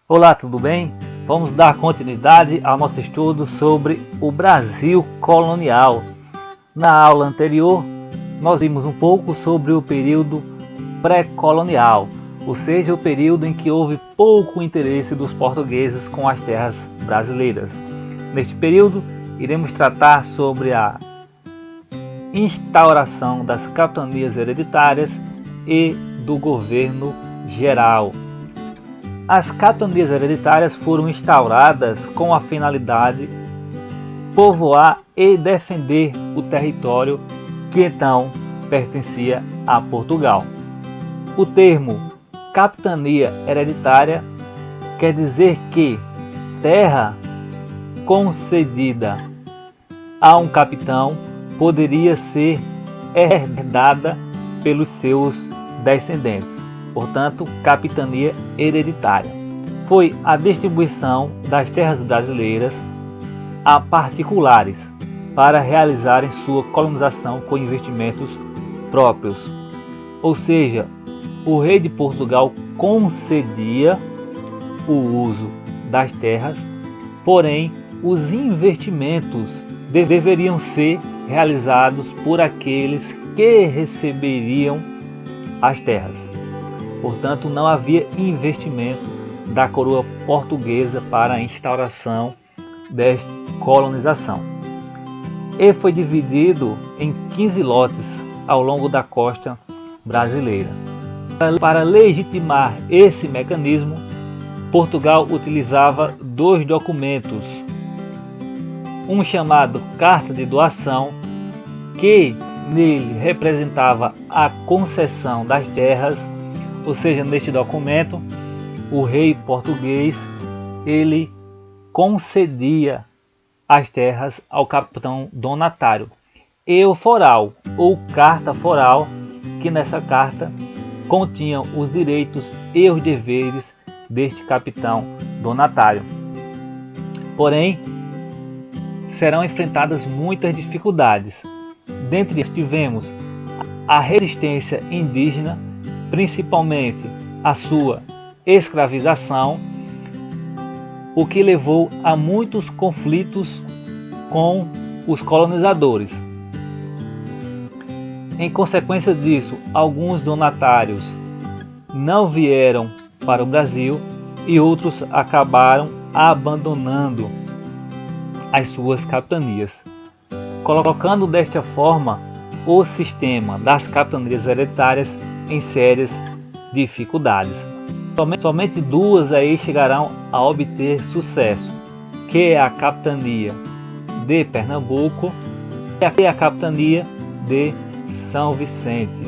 Olá, tudo bem? Vamos dar continuidade ao nosso estudo sobre o Brasil colonial. Na aula anterior, nós vimos um pouco sobre o período pré-colonial, ou seja, o período em que houve pouco interesse dos portugueses com as terras brasileiras. Neste período, iremos tratar sobre a instauração das capitanias hereditárias e do governo geral. As capitanias hereditárias foram instauradas com a finalidade de povoar e defender o território que então pertencia a Portugal. O termo capitania hereditária quer dizer que terra concedida a um capitão poderia ser herdada pelos seus descendentes. Portanto, capitania hereditária. Foi a distribuição das terras brasileiras a particulares para realizarem sua colonização com investimentos próprios. Ou seja, o rei de Portugal concedia o uso das terras, porém os investimentos deveriam ser realizados por aqueles que receberiam as terras. Portanto, não havia investimento da coroa portuguesa para a instauração desta colonização. E foi dividido em 15 lotes ao longo da costa brasileira. Para legitimar esse mecanismo, Portugal utilizava dois documentos. Um chamado Carta de Doação, que nele representava a concessão das terras. Ou seja, neste documento, o rei português ele concedia as terras ao capitão donatário. E o foral, ou carta foral, que nessa carta continha os direitos e os deveres deste capitão donatário. Porém, serão enfrentadas muitas dificuldades. Dentre elas tivemos a resistência indígena, principalmente a sua escravização, o que levou a muitos conflitos com os colonizadores. Em consequência disso, alguns donatários não vieram para o Brasil e outros acabaram abandonando as suas capitanias, colocando desta forma o sistema das capitanias hereditárias em sérias dificuldades. Somente duas aí chegarão a obter sucesso, que é a capitania de Pernambuco e a capitania de São Vicente.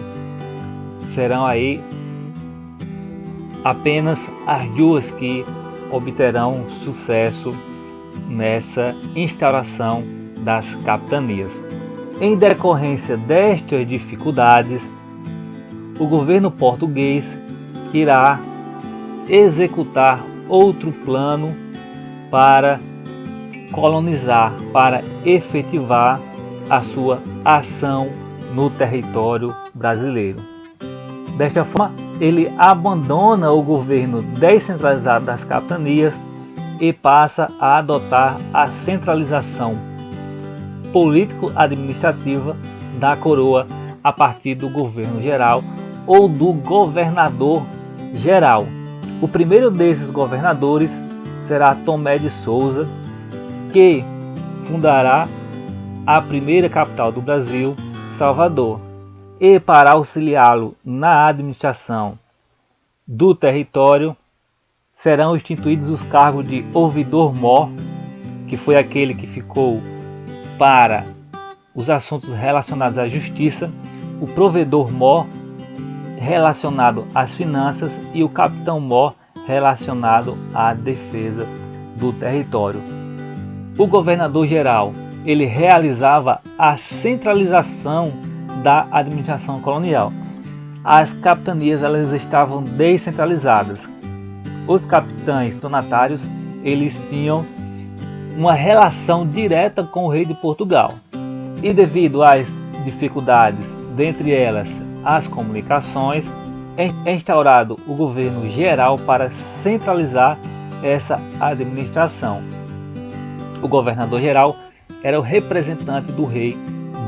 Serão aí apenas as duas que obterão sucesso nessa instauração das capitanias. Em decorrência destas dificuldades, o governo português irá executar outro plano para colonizar, para efetivar a sua ação no território brasileiro. Desta forma, ele abandona o governo descentralizado das capitanias e passa a adotar a centralização político-administrativa da coroa a partir do governo geral ou do governador geral. O primeiro desses governadores será Tomé de Souza, que fundará a primeira capital do Brasil, Salvador. E para auxiliá-lo na administração do território, serão instituídos os cargos de ouvidor-mor, que foi aquele que ficou para os assuntos relacionados à justiça, o provedor-mor, relacionado às finanças, e o capitão-mor, relacionado à defesa do território. O governador-geral ele realizava a centralização da administração colonial. As capitanias elas estavam descentralizadas. Os capitães donatários eles tinham uma relação direta com o rei de Portugal. E devido às dificuldades, dentre elas as comunicações, é instaurado o governo geral para centralizar essa administração. O governador-geral era o representante do rei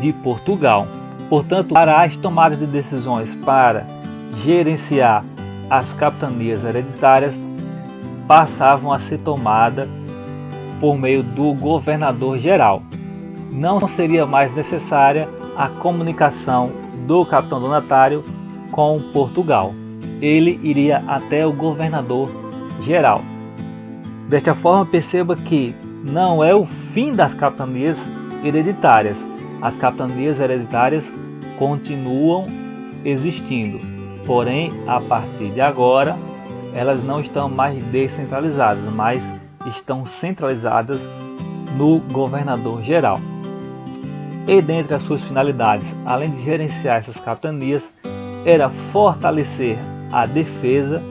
de Portugal. Portanto, para as tomadas de decisões para gerenciar as capitanias hereditárias passavam a ser tomadas por meio do governador-geral. Não seria mais necessária a comunicação do capitão donatário com Portugal. Ele iria até o governador-geral. Desta forma, perceba que não é o fim das capitanias hereditárias. As capitanias hereditárias continuam existindo, porém, a partir de agora, elas não estão mais descentralizadas, mas estão centralizadas no governador-geral. E dentre as suas finalidades, além de gerenciar essas capitanias, era fortalecer a defesa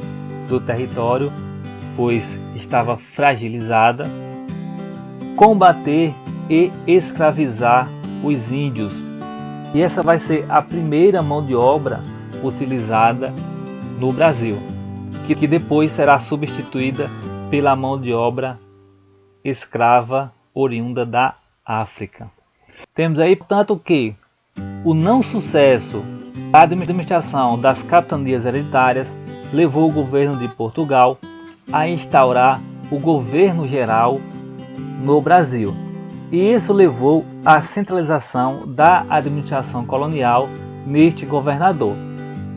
do território, pois estava fragilizada, combater e escravizar os índios. E essa vai ser a primeira mão de obra utilizada no Brasil, que depois será substituída pela mão de obra escrava oriunda da África. Temos aí, portanto, que o não sucesso da administração das capitanias hereditárias levou o governo de Portugal a instaurar o governo geral no Brasil. E isso levou à centralização da administração colonial neste governador,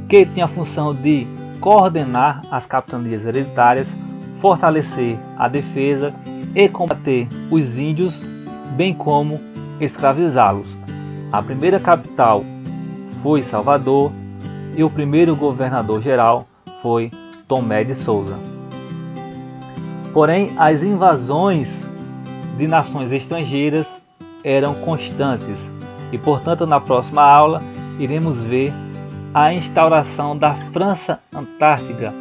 que tinha a função de coordenar as capitanias hereditárias, fortalecer a defesa e combater os índios, bem como escravizá-los. A primeira capital foi Salvador e o primeiro governador-geral foi Tomé de Souza. Porém, as invasões de nações estrangeiras eram constantes e, portanto, na próxima aula iremos ver a instauração da França Antártica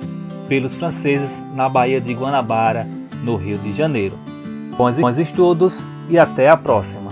pelos franceses na Baía de Guanabara, no Rio de Janeiro. Bons estudos e até a próxima!